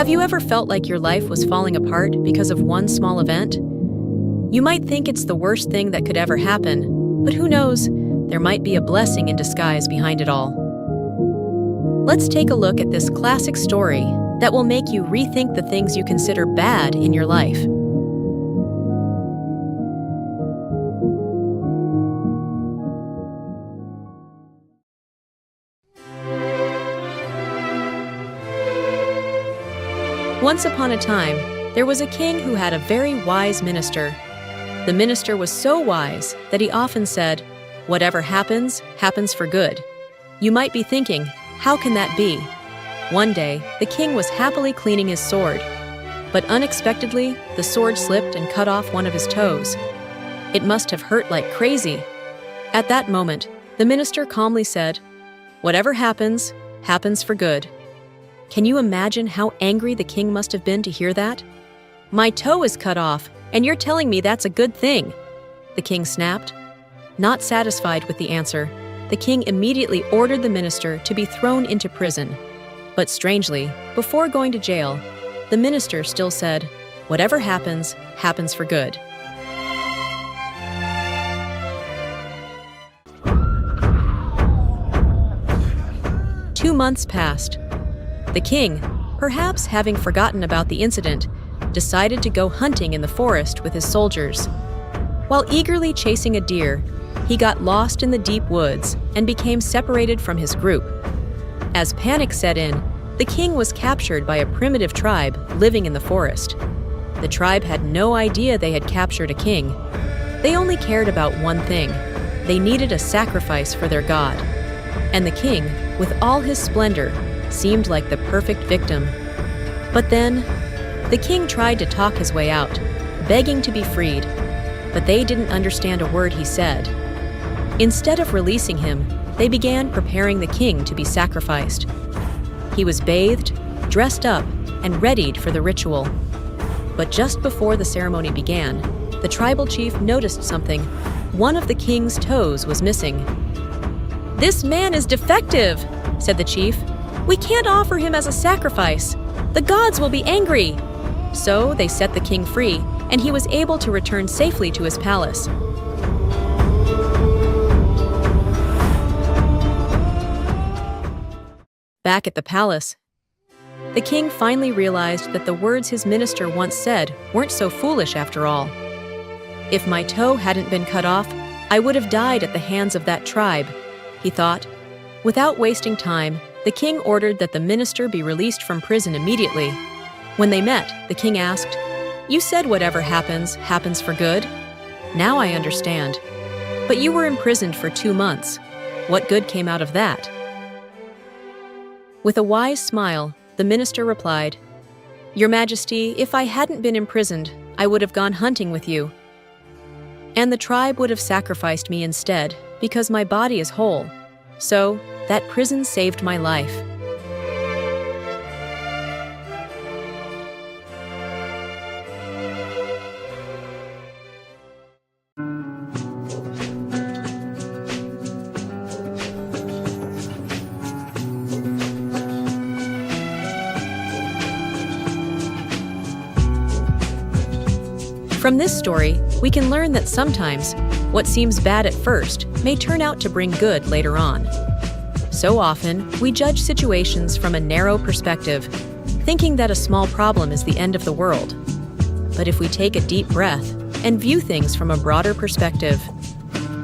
Have you ever felt like your life was falling apart because of one small event? You might think it's the worst thing that could ever happen, but who knows, there might be a blessing in disguise behind it all. Let's take a look at this classic story that will make you rethink the things you consider bad in your life. Once upon a time, there was a king who had a very wise minister. The minister was so wise that he often said, "Whatever happens, happens for good." You might be thinking, how can that be? One day, the king was happily cleaning his sword, but unexpectedly, the sword slipped and cut off one of his toes. It must have hurt like crazy. At that moment, the minister calmly said, "Whatever happens, happens for good." Can you imagine how angry the king must have been to hear that? "My toe is cut off, and you're telling me that's a good thing," the king snapped. Not satisfied with the answer, the king immediately ordered the minister to be thrown into prison. But strangely, before going to jail, the minister still said, "Whatever happens, happens for good." Two months passed. The king, perhaps having forgotten about the incident, decided to go hunting in the forest with his soldiers. While eagerly chasing a deer, he got lost in the deep woods and became separated from his group. As panic set in, the king was captured by a primitive tribe living in the forest. The tribe had no idea they had captured a king. They only cared about one thing. They needed a sacrifice for their god. And the king, with all his splendor, seemed like the perfect victim. But then, the king tried to talk his way out, begging to be freed, but they didn't understand a word he said. Instead of releasing him, they began preparing the king to be sacrificed. He was bathed, dressed up, and readied for the ritual. But just before the ceremony began, the tribal chief noticed something. One of the king's toes was missing. "This man is defective," said the chief. "We can't offer him as a sacrifice. The gods will be angry." So they set the king free, and he was able to return safely to his palace. Back at the palace, the king finally realized that the words his minister once said weren't so foolish after all. "If my toe hadn't been cut off, I would have died at the hands of that tribe," he thought. Without wasting time, the king ordered that the minister be released from prison immediately. When they met, the king asked, "You said whatever happens, happens for good? Now I understand. But you were imprisoned for 2 months. What good came out of that?" With a wise smile, the minister replied, "Your Majesty, if I hadn't been imprisoned, I would have gone hunting with you. And the tribe would have sacrificed me instead, because my body is whole. So, that prison saved my life." From this story, we can learn that sometimes what seems bad at first may turn out to bring good later on. So often, we judge situations from a narrow perspective, thinking that a small problem is the end of the world. But if we take a deep breath and view things from a broader perspective,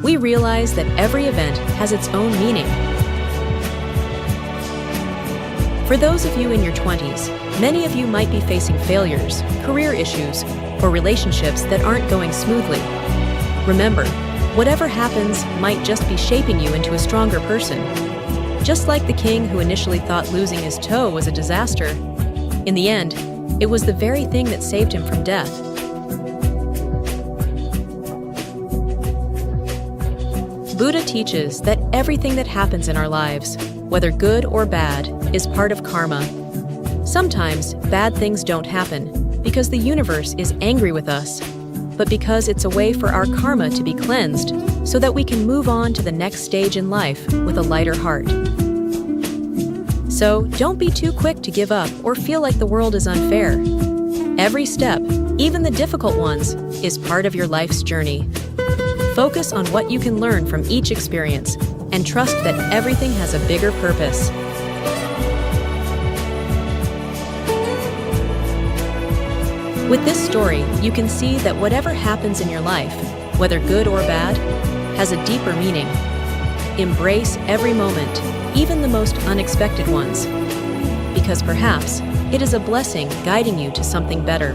we realize that every event has its own meaning. For those of you in your 20s, many of you might be facing failures, career issues, or relationships that aren't going smoothly. Remember, whatever happens might just be shaping you into a stronger person. Just like the king who initially thought losing his toe was a disaster, in the end, it was the very thing that saved him from death. Buddha teaches that everything that happens in our lives, whether good or bad, is part of karma. Sometimes bad things don't happen because the universe is angry with us, but because it's a way for our karma to be cleansed so that we can move on to the next stage in life with a lighter heart. So don't be too quick to give up or feel like the world is unfair. Every step, even the difficult ones, is part of your life's journey. Focus on what you can learn from each experience and trust that everything has a bigger purpose. With this story, you can see that whatever happens in your life, whether good or bad, has a deeper meaning. Embrace every moment, even the most unexpected ones, because perhaps it is a blessing guiding you to something better.